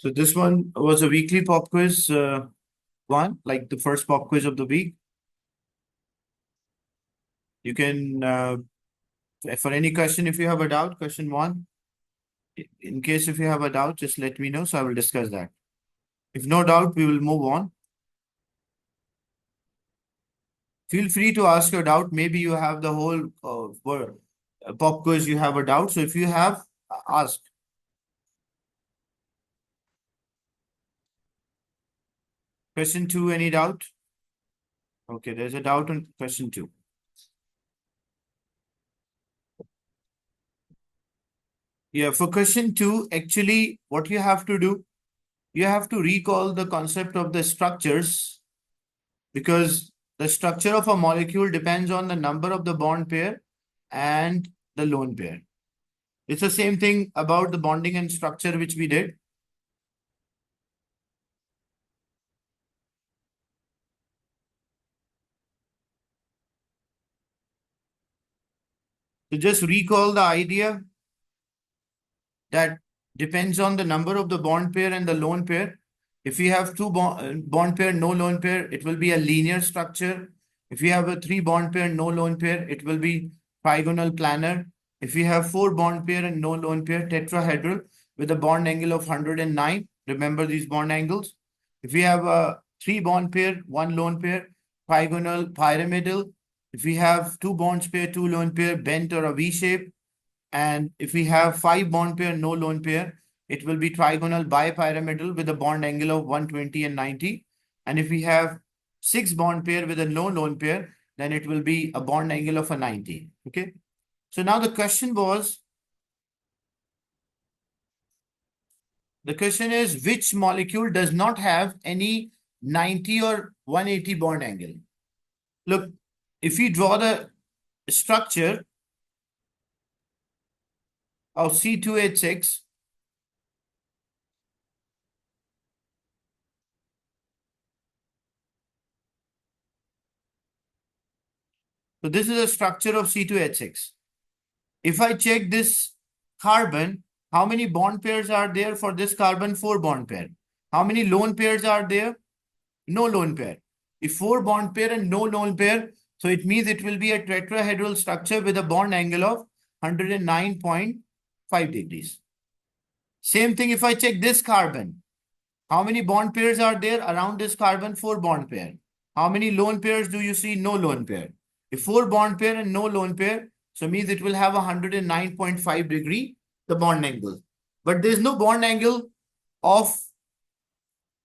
So this one was a weekly pop quiz one, like the first pop quiz of the week. You can, for any question, if you have a doubt, question one. In case if you have a doubt, just let me know, so I will discuss that. If no doubt, we will move on. Feel free to ask your doubt. Maybe you have the whole pop quiz, you have a doubt. So if you have, ask. Question two, any doubt? Okay, there's a doubt on question two. Yeah, for question two, actually, what you have to do, you have to recall the concept of the structures, because the structure of a molecule depends on the number of the bond pair and the lone pair. It's the same thing about the bonding and structure which we did. So just recall the idea that depends on the number of the bond pair and the lone pair. If we have two bond pair, no lone pair, it will be a linear structure. If we have a three bond pair, no lone pair, it will be trigonal planar. If we have four bond pair and no lone pair, tetrahedral with a bond angle of 109. Remember these bond angles. If we have a three bond pair, one lone pair, trigonal pyramidal. If we have two bonds pair, two lone pair, bent or a V shape. And if we have five bond pair, no lone pair, it will be trigonal bipyramidal with a bond angle of 120 and 90. And if we have six bond pair with a no lone pair, then it will be a bond angle of a 90. Okay. So now the question is which molecule does not have any 90 or 180 bond angle? Look, if we draw the structure of C2H6, so this is a structure of C2H6. If I check this carbon, how many bond pairs are there for this carbon? Four bond pair. How many lone pairs are there? No lone pair. If four bond pair and no lone pair, so it means it will be a tetrahedral structure with a bond angle of 109.5 degrees. Same thing if I check this carbon. How many bond pairs are there around this carbon? Four bond pair. How many lone pairs do you see? No lone pair. If four bond pair and no lone pair, so means it will have 109.5 degree, the bond angle. But there is no bond angle of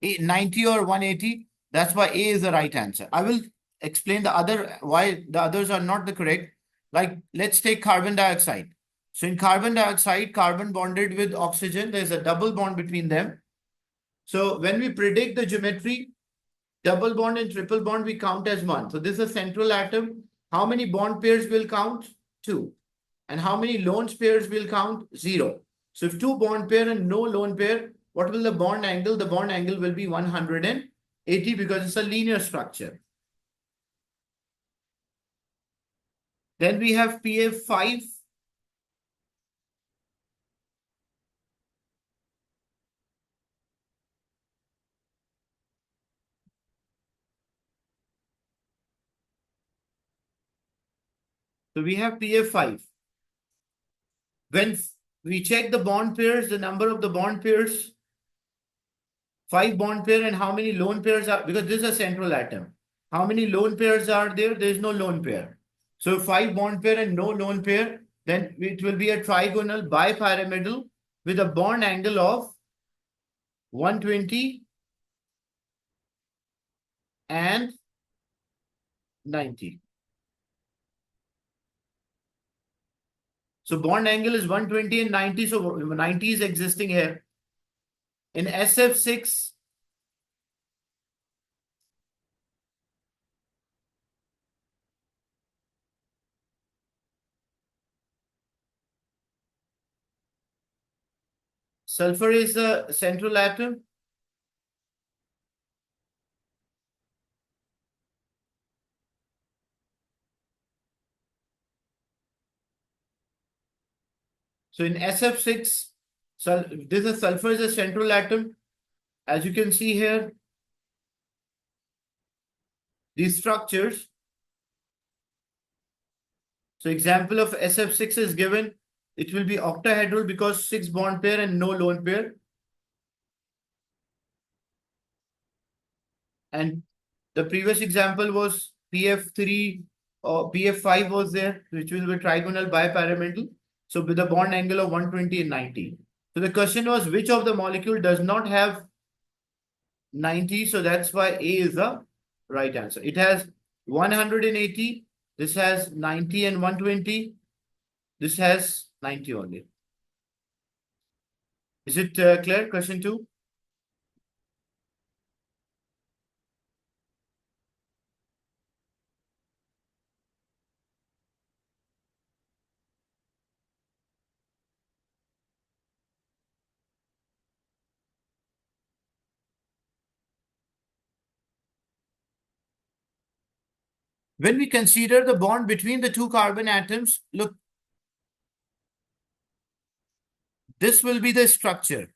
90 or 180. That's why A is the right answer. I will explain the other, why the others are not the correct. Like, let's take carbon dioxide. So in carbon dioxide, carbon bonded with oxygen, there's a double bond between them. So when we predict the geometry, double bond and triple bond, we count as one. So this is a central atom. How many bond pairs will count? Two. And how many lone pairs will count? Zero. So if two bond pair and no lone pair, what will the bond angle? The bond angle will be 180 because it's a linear structure. Then we have PF5. So we have PF5. When we check the bond pairs, the number of the bond pairs, five bond pair, and how many lone pairs are, because this is a central atom. How many lone pairs are there? There is no lone pair. So five bond pair and no lone pair, then it will be a trigonal bipyramidal with a bond angle of 120 and 90. So bond angle is 120 and 90. So 90 is existing here. In SF6, sulfur is a central atom. So in SF6, so this is sulfur is a central atom. as you can see here, these structures. So example of SF6 is given. It will be octahedral because 6 bond pair and no lone pair. And the previous example was PF3 or PF5 was there, which will be trigonal bipyramidal. So with a bond angle of 120 and 90. So the question was, which of the molecule does not have 90? So that's why A is the right answer. It has 180. This has 90 and 120. This has 90 only. Is it clear? Question 2. When we consider the bond between the two carbon atoms, look, this will be the structure.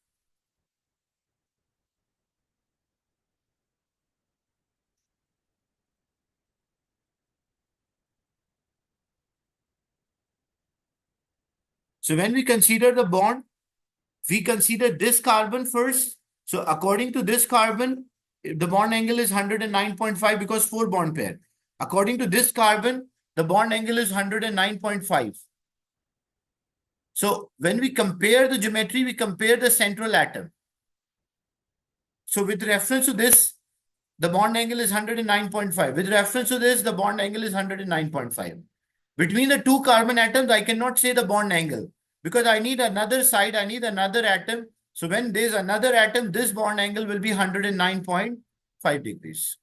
So when we consider the bond, we consider this carbon first. So according to this carbon, the bond angle is 109.5 because 4 bond pair. According to this carbon, the bond angle is 109.5. So when we compare the geometry, we compare the central atom. So with reference to this, the bond angle is 109.5. With reference to this, the bond angle is 109.5. Between the two carbon atoms, I cannot say the bond angle because I need another side, I need another atom. So when there's another atom, this bond angle will be 109.5 degrees.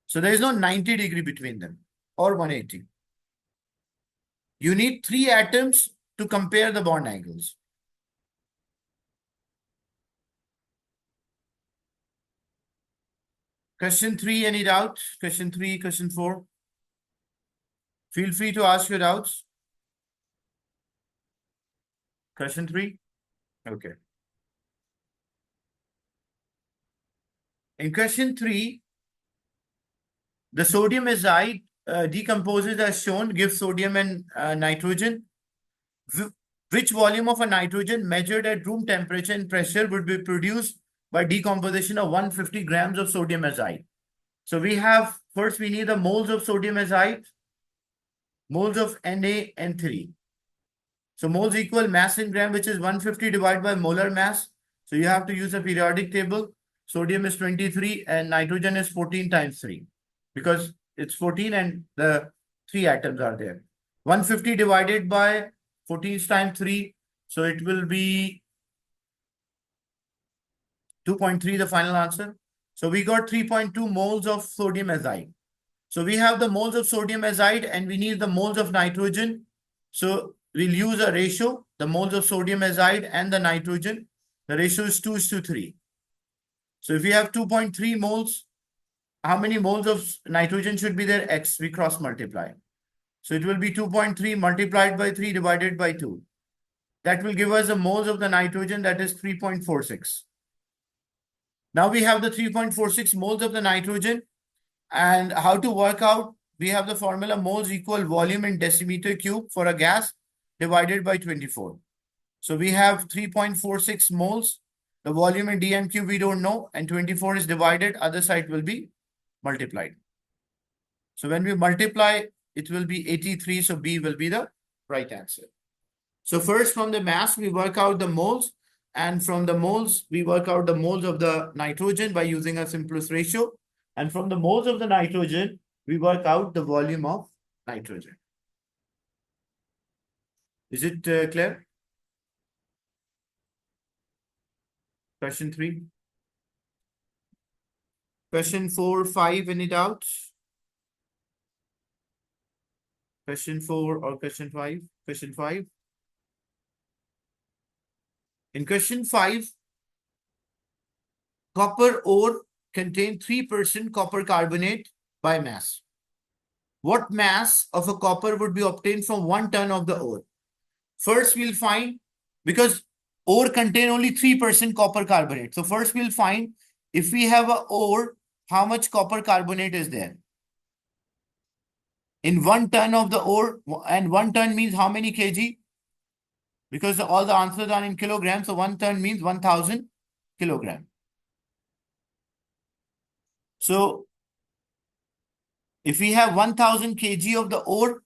So there is no 90 degree between them or 180. You need 3 atoms to compare the bond angles. Question 3, any doubt? Question 3, question 4. Feel free to ask your doubts. Question 3. Okay. In question 3, the sodium azide decomposes as shown, gives sodium and nitrogen. Which volume of a nitrogen measured at room temperature and pressure would be produced by decomposition of 150 grams of sodium azide? So we have, first we need the moles of sodium azide, moles of Na(N)3. So moles equal mass in gram, which is 150 divided by molar mass. So you have to use a periodic table. Sodium is 23 and nitrogen is 14 times 3 because it's 14 and the 3 atoms are there. 150 divided by 14 times 3. So it will be 2.3, the final answer. So we got 3.2 moles of sodium azide. So we have the moles of sodium azide and we need the moles of nitrogen. So we'll use a ratio, the moles of sodium azide and the nitrogen. The ratio is 2:3. So if we have 2.3 moles, how many moles of nitrogen should be there? X, we cross multiply. So it will be 2.3 multiplied by 3 divided by 2. That will give us the moles of the nitrogen, that is 3.46. Now we have the 3.46 moles of the nitrogen. And how to work out? We have the formula moles equal volume in decimeter cube for a gas divided by 24. So we have 3.46 moles. The volume in dm cube we don't know, and 24 is divided, other side will be multiplied. So when we multiply, it will be 83. So B will be the right answer. So first from the mass, we work out the moles. And from the moles, we work out the moles of the nitrogen by using a simplest ratio. And from the moles of the nitrogen, we work out the volume of nitrogen. Is it clear? Question 3. Question 4, 5, any doubts? Question 4 or question 5? Question 5. In question 5, copper ore contain 3% copper carbonate by mass. What mass of a copper would be obtained from 1 ton of the ore? First, we'll find, because ore contain only 3% copper carbonate. So first we'll find if we have a ore, how much copper carbonate is there? In 1 ton of the ore, and 1 ton means how many kg? Because all the answers are in kilograms, so 1 ton means 1000 kilogram. So if we have 1000 kg of the ore,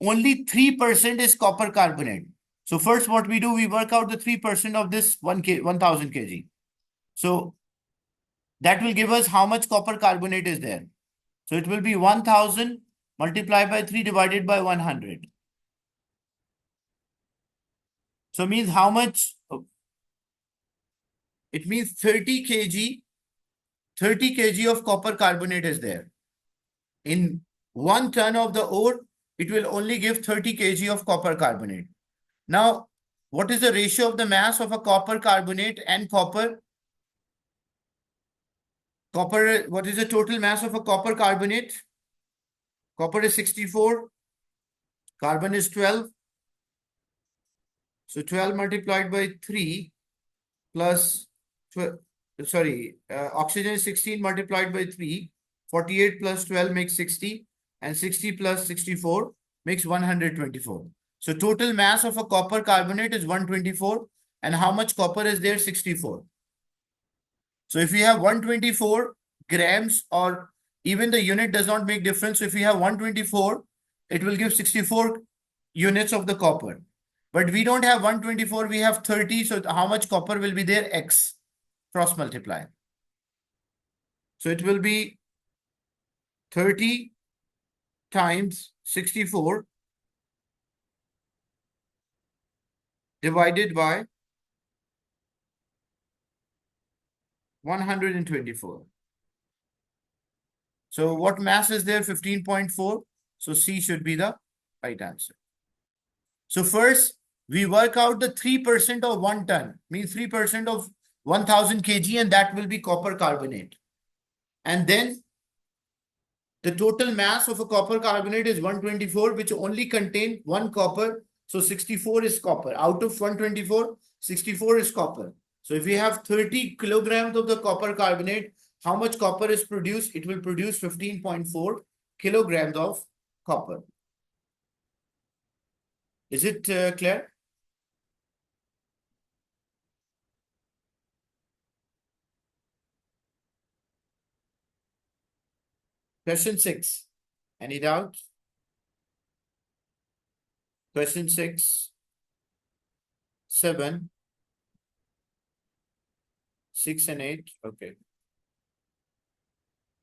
only 3% is copper carbonate. So first what we do, we work out the 3% of this 1000 kg. So that will give us how much copper carbonate is there. So it will be 1000 multiplied by 3 divided by 100. So means how much? It means 30 kg, 30 kg of copper carbonate is there. In 1 ton of the ore, it will only give 30 kg of copper carbonate. Now, what is the ratio of the mass of a copper carbonate and copper? Copper, what is the total mass of a copper carbonate? Copper is 64, carbon is 12. So 12 multiplied by 3 plus, oxygen is 16 multiplied by 3. 48 plus 12 makes 60, and 60 plus 64 makes 124. So total mass of a copper carbonate is 124. And how much copper is there? 64. So if we have 124 grams, or even the unit does not make difference. So if we have 124, it will give 64 units of the copper. But we don't have 124, we have 30. So how much copper will be there? X. Cross multiply. So it will be 30 times 64 divided by 124. So what mass is there? 15.4. So C should be the right answer. So first, we work out the 3% of 1 ton, means 3% of 1000 kg, and that will be copper carbonate. And then the total mass of a copper carbonate is 124, which only contain 1 copper. So 64 is copper. Out of 124, 64 is copper. So if we have 30 kilograms of the copper carbonate, how much copper is produced? It will produce 15.4 kilograms of copper. Is it clear? Question 6. Any doubt? Question 6, 7, 6 and 8. Okay.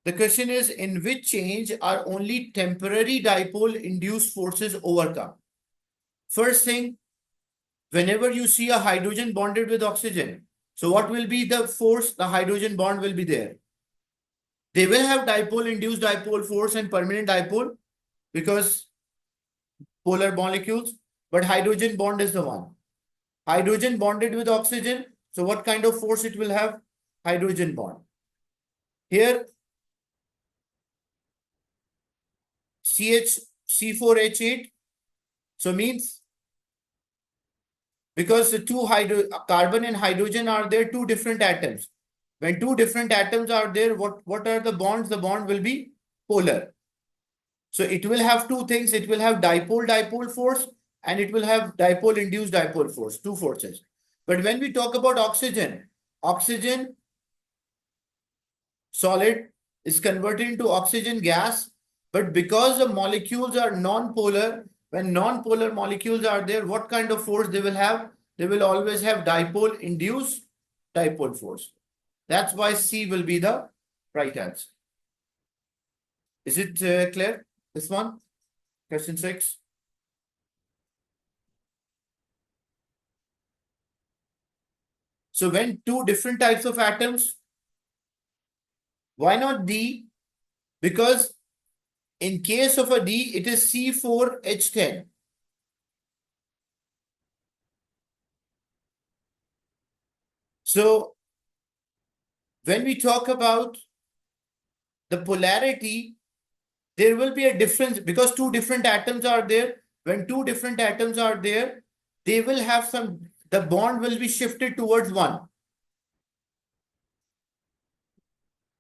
The question is, in which change are only temporary dipole induced forces overcome? First thing, whenever you see a hydrogen bonded with oxygen, so what will be the force? The hydrogen bond will be there. They will have dipole induced dipole force and permanent dipole because polar molecules, but hydrogen bond is the one. Hydrogen bonded with oxygen. So what kind of force it will have? Hydrogen bond. Here, C4H8. So means, because the two carbon and hydrogen are there, two different atoms. When two different atoms are there, what are the bonds? The bond will be polar. So it will have two things. It will have dipole force, and it will have dipole induced dipole force, two forces. But when we talk about oxygen solid is converted into oxygen gas, but because the molecules are non-polar, when non-polar molecules are there, what kind of force they will have? They will always have dipole induced dipole force. That's why C will be the right answer. Is it clear? This one? Question 6. So when two different types of atoms, why not D? Because in case of a D, it is C4H10. So when we talk about the polarity, there will be a difference because two different atoms are there. When two different atoms are there, they will have some the bond will be shifted towards 1.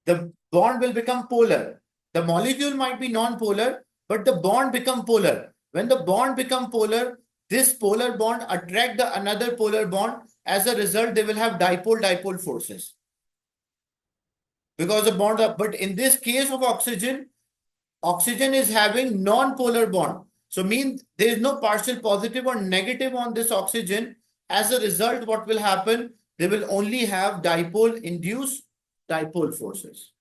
The bond will become polar. The molecule might be non-polar, but the bond become polar. When the bond become polar, this polar bond attract the another polar bond. As a result, they will have dipole-dipole forces. Because the bond, but in this case of oxygen, oxygen is having non-polar bond. So means there is no partial positive or negative on this oxygen. As a result, what will happen? They will only have dipole-induced dipole forces.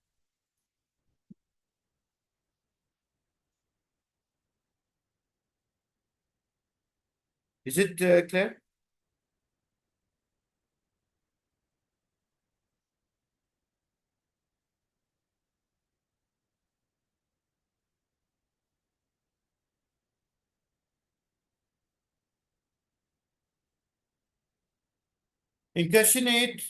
Is it clear? In question 8,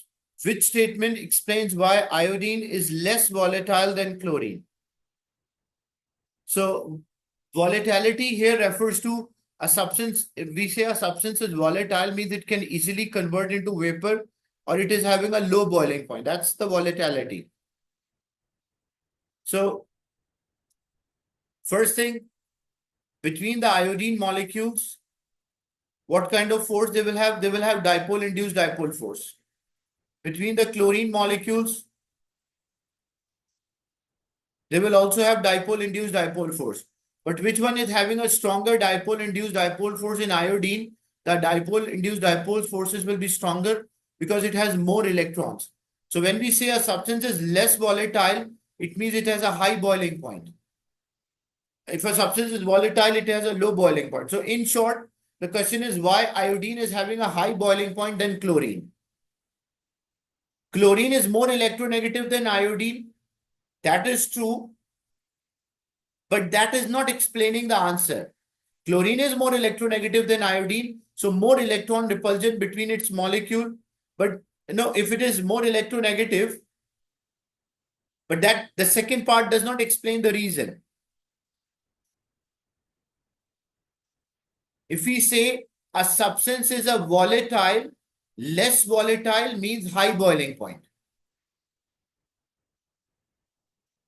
which statement explains why iodine is less volatile than chlorine? So volatility here refers to a substance. If we say a substance is volatile, means it can easily convert into vapor or it is having a low boiling point. That's the volatility. So first thing, between the iodine molecules, what kind of force they will have? They will have dipole-induced dipole force. Between the chlorine molecules, they will also have dipole-induced dipole force. But which one is having a stronger dipole-induced dipole force? In iodine, the dipole-induced dipole forces will be stronger because it has more electrons. So when we say a substance is less volatile, it means it has a high boiling point. If a substance is volatile, it has a low boiling point. So in short, the question is why iodine is having a high boiling point than chlorine. Chlorine is more electronegative than iodine. That is true. But that is not explaining the answer. Chlorine is more electronegative than iodine. So more electron repulsion between its molecule. But if it is more electronegative, but that the second part does not explain the reason. If we say a substance is a volatile, less volatile means high boiling point.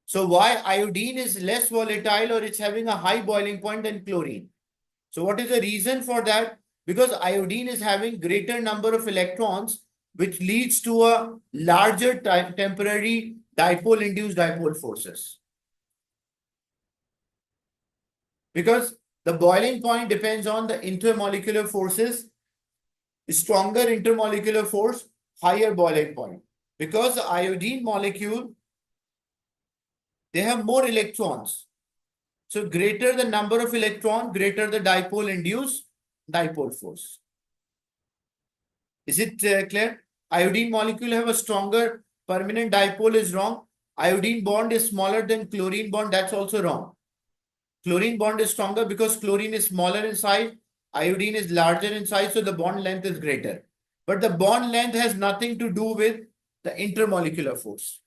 So why iodine is less volatile or it's having a high boiling point than chlorine? So what is the reason for that? Because iodine is having greater number of electrons, which leads to a larger temporary dipole-induced dipole forces. Because the boiling point depends on the intermolecular forces. Stronger intermolecular force, higher boiling point. Because the iodine molecule, they have more electrons. So greater the number of electron, greater the dipole-induced dipole force. Is it clear? Iodine molecule have a stronger permanent dipole is wrong. Iodine bond is smaller than chlorine bond. That's also wrong. Chlorine bond is stronger because chlorine is smaller in size. Iodine is larger in size, so the bond length is greater. But the bond length has nothing to do with the intermolecular force.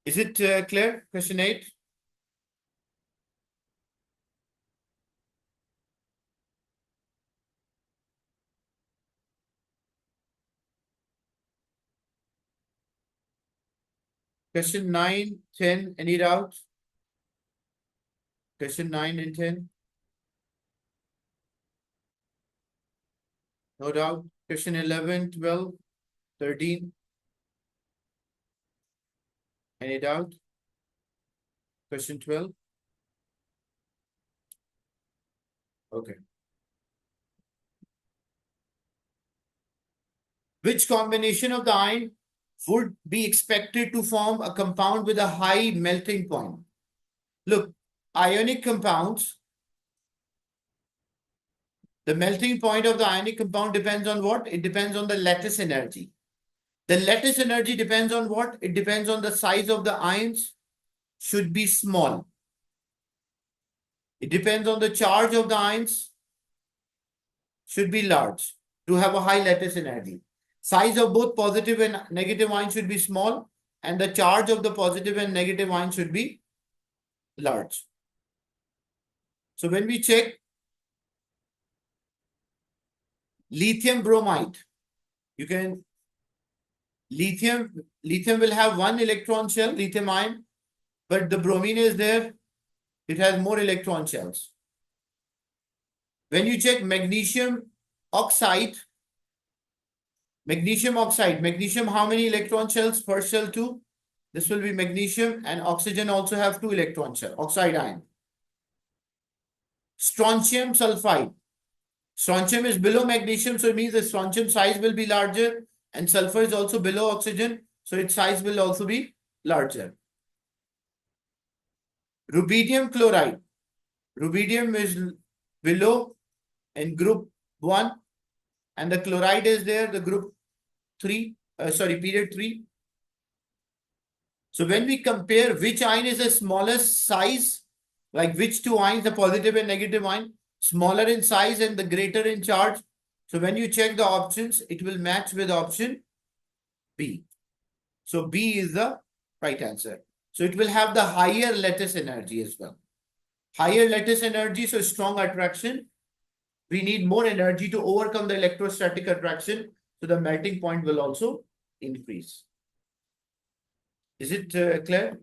Is it clear? Question 8. Question 9, 10, any doubts? Question 9 and 10. No doubt. Question 11, 12, 13. Any doubt? Question 12. Okay. Which combination of the ion would be expected to form a compound with a high melting point? Look, ionic compounds, the melting point of the ionic compound depends on what? It depends on the lattice energy. The lattice energy depends on what? It depends on the size of the ions, should be small. It depends on the charge of the ions, should be large to have a high lattice energy. Size of both positive and negative ions should be small, and the charge of the positive and negative ions should be large. So when we check lithium bromide. You can, lithium will have one electron shell, lithium ion, but the bromine is there. It has more electron shells. When you check magnesium oxide, magnesium, how many electron shells? First shell 2. This will be magnesium, and oxygen also have 2 electron shell, oxide ion. Strontium sulfide. Strontium is below magnesium, so it means the strontium size will be larger, and sulfur is also below oxygen, so its size will also be larger. Rubidium chloride. Rubidium is below in group 1, and the chloride is there, the group 3, period 3. So when we compare which ion is the smallest size, like which two ions, the positive and negative ion, smaller in size and the greater in charge. So when you check the options, it will match with option B. So B is the right answer. So it will have the higher lattice energy as well. Higher lattice energy, so strong attraction. We need more energy to overcome the electrostatic attraction. So the melting point will also increase. Is it clear?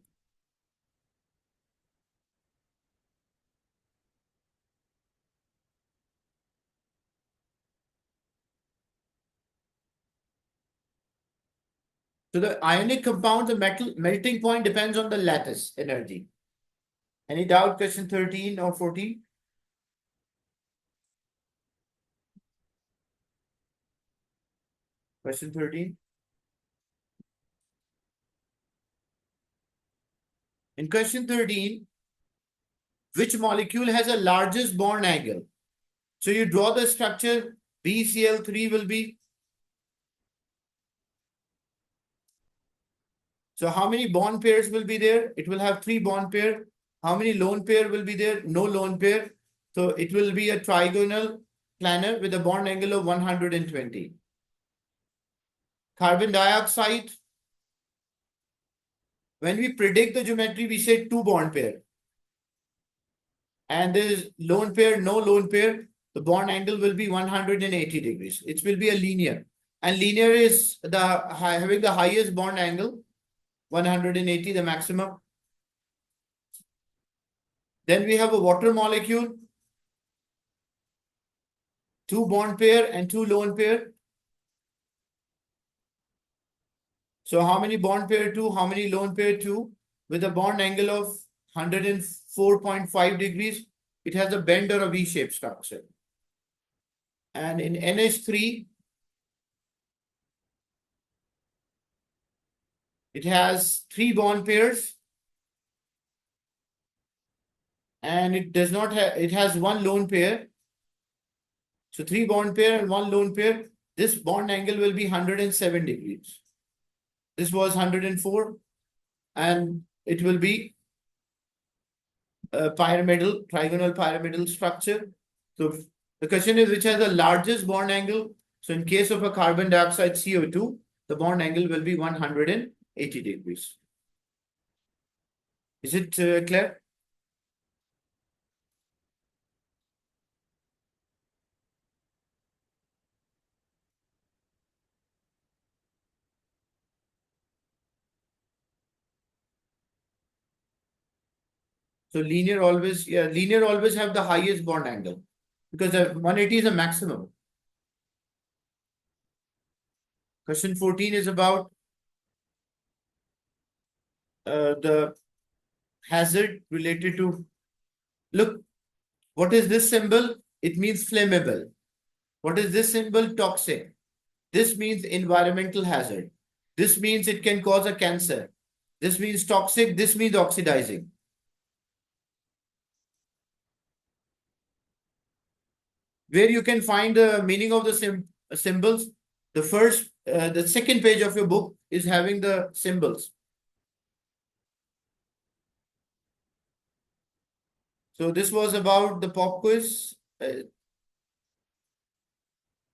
So the ionic compound, the melting point depends on the lattice energy. Any doubt? Question 13 or 14? Question 13. In question 13, which molecule has the largest bond angle? So you draw the structure, BCl3 will be. So how many bond pairs will be there? It will have 3 bond pair. How many lone pair will be there? No lone pair. So it will be a trigonal planar with a bond angle of 120. Carbon dioxide. When we predict the geometry, we say 2 bond pair. And there is lone pair, no lone pair. The bond angle will be 180 degrees. It will be a linear. And linear is having the highest bond angle, 180, the maximum. Then we have a water molecule, 2 bond pair and 2 lone pair. So how many bond pair 2? How many lone pair 2? With a bond angle of 104.5 degrees, it has a bend or a V-shaped structure. And in NH3, it has 3 bond pairs. And it does not have, it has 1 lone pair. So 3 bond pair and 1 lone pair. This bond angle will be 107 degrees. This was 104. And it will be a pyramidal, trigonal pyramidal structure. So the question is which has the largest bond angle? So in case of a carbon dioxide CO2, the bond angle will be 180 degrees. Is it clear? So linear always have the highest bond angle because 180 is a maximum. Question 14 is about the hazard related to, look, what is this symbol? It means flammable. What is this symbol? Toxic. This means environmental hazard. This means it can cause a cancer. This means toxic. This means oxidizing. Where you can find the meaning of the symbols, the second page of your book is having the symbols. So this was about the pop quiz.